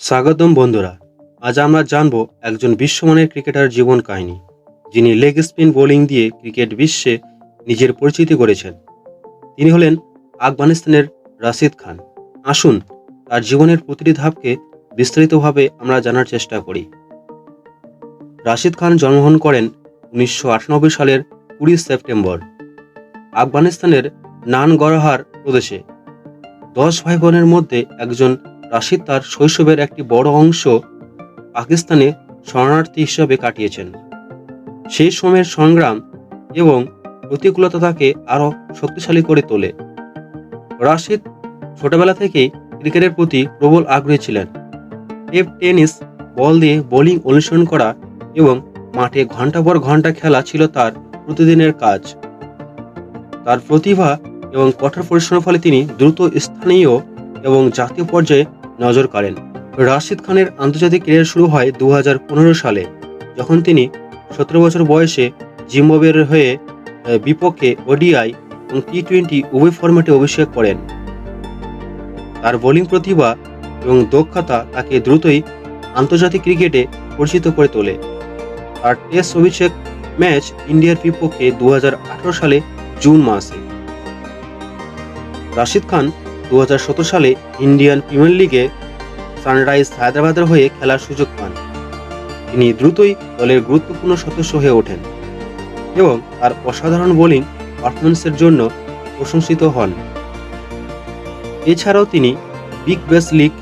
স্বাগতম বন্ধুরা। আজ আমরা জানব একজন বিশ্বমানের ক্রিকেটার জীবন কাহিনী, যিনি লেগ স্পিন বোলিং দিয়ে ক্রিকেট বিশ্বে নিজের পরিচিতি করেছেন। তিনি হলেন আফগানিস্তানের রাশিদ খান। আসুন তার জীবনের প্রতিটি ধাপকে বিস্তারিতভাবে আমরা জানার চেষ্টা করি। রাশিদ খান জন্মগ্রহণ করেন 1998 সালের 20 সেপ্টেম্বর আফগানিস্তানের নানগরহার প্রদেশে। 10 ভাই বোনের মধ্যে একজন রাশিদ তার শৈশবের একটি বড় অংশ পাকিস্তানে শরণার্থী হিসাবে কাটিয়েছেন। সেই সময়ের সংগ্রাম এবং প্রতিকূলতা তাকে আরও শক্তিশালী করে তোলে। রাশিদ ছোটবেলা থেকেই ক্রিকেটের প্রতি প্রবল আগ্রহী ছিলেন। টেনিস বল দিয়ে বোলিং অনুশীলন করা এবং মাঠে ঘন্টার পর ঘন্টা খেলা ছিল তার প্রতিদিনের কাজ। তার প্রতিভা এবং কঠোর পরিশ্রমের ফলে তিনি দ্রুত স্থানীয় এবং জাতীয় পর্যায়ে নজর কাড়েন। রাশিদ খানের আন্তর্জাতিক ক্যারিয়ার শুরু হয় 2015 সালে, যখন তিনি 17 বছর বয়সে জিম্বাবুয়ের হয়ে বিপক্ষে ওডিআই এবং টি-20 উভয় ফরম্যাটে অভিষেক করেন। তার বোলিং প্রতিভা এবং দক্ষতা তাকে দ্রুতই আন্তর্জাতিক ক্রিকেটে পরিচিত করে তোলে। তার টেস্ট অভিষেক ম্যাচ ইন্ডিয়ার বিপক্ষে 2018 সালে জুন মাসে। রাশিদ খান 2017 সালে ইন্ডিয়ান প্রিমিয়ার লিগে সানরাইজ হায়দ্রাবাদের হয়ে খেলার সুযোগ পান। তিনি দ্রুতই দলের গুরুত্বপূর্ণ সদস্য হয়ে ওঠেন এবং তার অসাধারণ বোলিং পারফরম্যান্সের জন্য প্রশংসিত হন। এছাড়াও তিনি Big Bash league,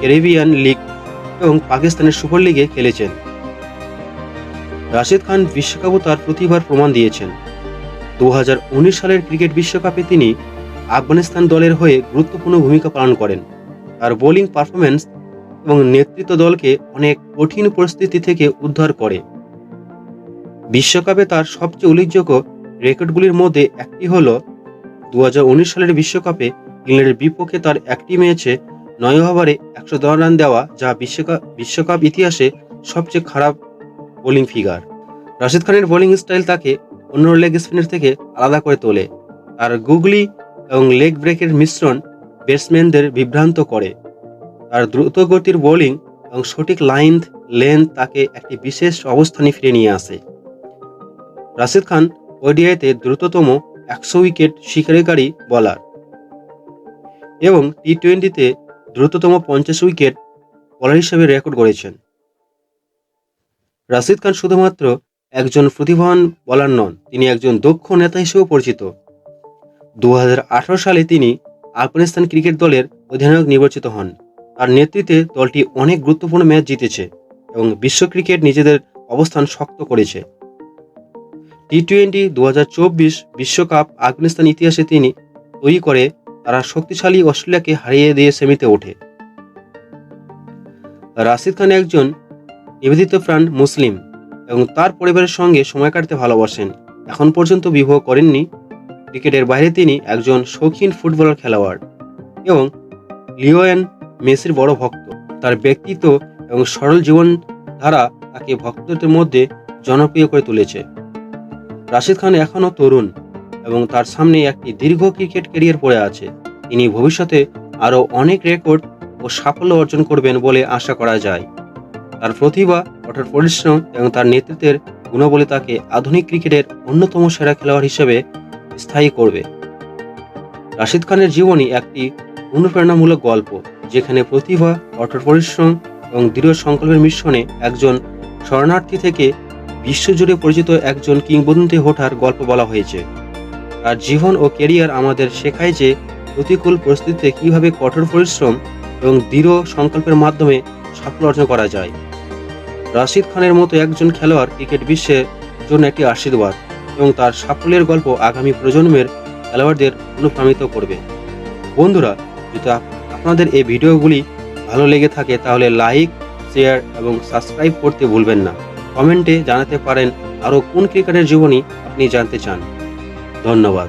Caribbean league এবং পাকিস্তানের সুপার লিগে খেলেছেন। রাশিদ খান বিশ্বকাপও তার প্রতিভার প্রমাণ দিয়েছেন। 2019 সালের ক্রিকেট বিশ্বকাপে তিনি আফগানিস্তান দলের হয়ে গুরুত্বপূর্ণ ভূমিকা পালন করেন। তার বোলিং পারফরম্যান্স এবং নেতৃত্ব দলকে অনেক কঠিন পরিস্থিতি থেকে উদ্ধার করে। বিশ্বকাপে তার সবচেয়ে উল্লেখযোগ্য রেকর্ডগুলির মধ্যে একটি হল 2019 সালের বিশ্বকাপে ইংল্যান্ডের বিপক্ষে তার একটি ম্যাচে 9 ওভারে 110 রান দেওয়া, যা বিশ্বকাপ ইতিহাসে সবচেয়ে খারাপ বোলিং ফিগার। রাশিদ খানের বোলিং স্টাইল তাকে অন্য লেগ স্পিনার থেকে আলাদা করে তোলে। তার গুগলি এবং লেগ ব্রেকের মিশ্রণ ব্যাটসম্যানদের বিভ্রান্ত করে। তার দ্রুত গতির বোলিং এবং সঠিক লেন্থ তাকে একটি বিশেষ অবস্থানে ফিরে নিয়ে আসে। রাশিদ খান ওডিআইতে দ্রুততম 100 উইকেট শিকারী বোলার এবং টি-20তে দ্রুততম 50 উইকেট বোলার হিসেবে রেকর্ড গড়েছেন। রাশিদ খান শুধুমাত্র একজন প্রতিভাবান বোলার নন, তিনি একজন দক্ষ নেতা হিসেবেও পরিচিত। 2018 সালে তিনি আফগানিস্তান ক্রিকেট দলের অধিনায়ক নির্বাচিত হন। তার নেতৃত্বে দলটি অনেক গুরুত্বপূর্ণ ম্যাচ জিতেছে এবং বিশ্ব ক্রিকেট নিজেদের অবস্থান শক্ত করেছে। টি-20 2024 বিশ্বকাপ আফগানিস্তান ইতিহাসে তিনি তৈরি করে তারা শক্তিশালী অস্ট্রেলিয়াকে হারিয়ে দিয়ে সেমিতে ওঠে। রাশিদ খান একজন নিবেদিত প্রাণ মুসলিম এবং তার পরিবারের সঙ্গে সময় কাটাতে ভালোবাসেন। এখন পর্যন্ত বিবাহ করেননি। ক্রিকেটের বাইরে তিনি একজন শৌখিন ফুটবলার খেলোয়াড় এবং লিওনেল মেসির বড় ভক্ত। তার ব্যক্তিত্ব এবং সরল জীবনধারা তাকে ভক্তদের মধ্যে জনপ্রিয় করে তুলেছে। রাশিদ খান এখনও তরুণ এবং তার সামনে একটি দীর্ঘ ক্রিকেট ক্যারিয়ার পড়ে আছে। তিনি ভবিষ্যতে আরও অনেক রেকর্ড ও সাফল্য অর্জন করবেন বলে আশা করা যায়। তার প্রতিভা, কঠোর পরিশ্রম এবং তার নেতৃত্বের গুণাবলী তাকে আধুনিক ক্রিকেটের অন্যতম সেরা খেলোয়াড় হিসেবে স্থায়ী করবে। রাশিদ খানের জীবনী একটি অনুপ্রেরণামূলক গল্প, যেখানে প্রতিভা, কঠোর পরিশ্রম এবং দৃঢ় সংকল্পের মিশ্রণে একজন শরণার্থী থেকে বিশ্বজুড়ে পরিচিত একজন কিংবদন্তি ওঠার গল্প বলা হয়েছে। তার জীবন ও ক্যারিয়ার আমাদের শেখায় যে প্রতিকূল পরিস্থিতিতে কিভাবে কঠোর পরিশ্রম এবং দৃঢ় সংকল্পের মাধ্যমে সাফল্য অর্জন করা যায়। রাশিদ খানের মতো একজন খেলোয়াড় ক্রিকেট বিশ্বের জন্য একটি আশীর্বাদ এবং তার সাফল্যের গল্প আগামী প্রজন্মের খেলোয়াড়দের অনুপ্রাণিত করবে। বন্ধুরা, যদি আপনাদের এই ভিডিওগুলি ভালো লেগে থাকে তাহলে লাইক, শেয়ার এবং সাবস্ক্রাইব করতে ভুলবেন না। কমেন্টে জানাতে পারেন আরও কোন ক্রিকেটের জীবনী আপনি জানতে চান। ধন্যবাদ।